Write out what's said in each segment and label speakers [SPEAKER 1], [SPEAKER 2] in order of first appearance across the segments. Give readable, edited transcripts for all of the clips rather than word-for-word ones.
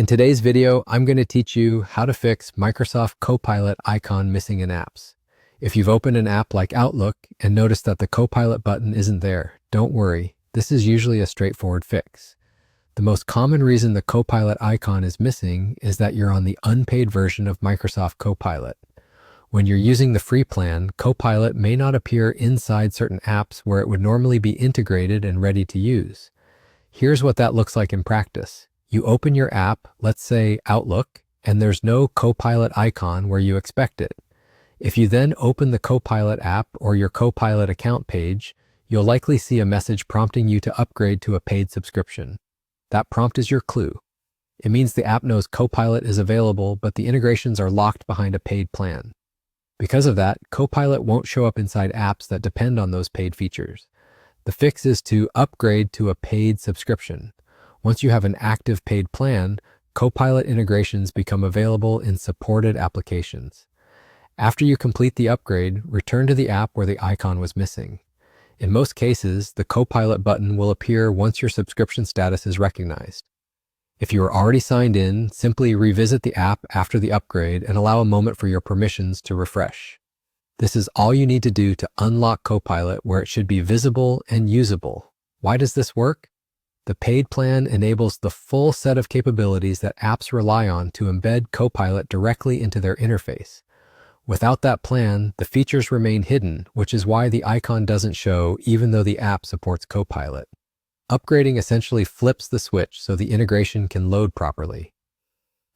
[SPEAKER 1] In today's video, I'm going to teach you how to fix Microsoft Copilot icon missing in apps. If you've opened an app like Outlook and noticed that the Copilot button isn't there, don't worry. This is usually a straightforward fix. The most common reason the Copilot icon is missing is that you're on the unpaid version of Microsoft Copilot. When you're using the free plan, Copilot may not appear inside certain apps where it would normally be integrated and ready to use. Here's what that looks like in practice. You open your app, let's say Outlook, and there's no Copilot icon where you expect it. If you then open the Copilot app or your Copilot account page, you'll likely see a message prompting you to upgrade to a paid subscription. That prompt is your clue. It means the app knows Copilot is available, but the integrations are locked behind a paid plan. Because of that, Copilot won't show up inside apps that depend on those paid features. The fix is to upgrade to a paid subscription. Once you have an active paid plan, Copilot integrations become available in supported applications. After you complete the upgrade, return to the app where the icon was missing. In most cases, the Copilot button will appear once your subscription status is recognized. If you are already signed in, simply revisit the app after the upgrade and allow a moment for your permissions to refresh. This is all you need to do to unlock Copilot where it should be visible and usable. Why does this work? The paid plan enables the full set of capabilities that apps rely on to embed Copilot directly into their interface. Without that plan, the features remain hidden, which is why the icon doesn't show even though the app supports Copilot. Upgrading essentially flips the switch so the integration can load properly.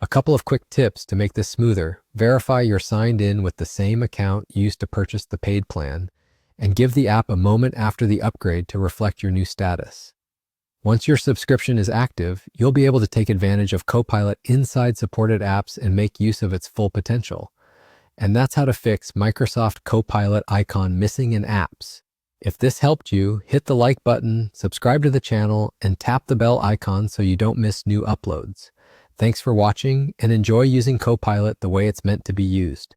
[SPEAKER 1] A couple of quick tips to make this smoother: verify you're signed in with the same account used to purchase the paid plan, and give the app a moment after the upgrade to reflect your new status. Once your subscription is active, you'll be able to take advantage of Copilot inside supported apps and make use of its full potential. And that's how to fix Microsoft Copilot icon missing in apps. If this helped you, hit the like button, subscribe to the channel, and tap the bell icon so you don't miss new uploads. Thanks for watching, and enjoy using Copilot the way it's meant to be used.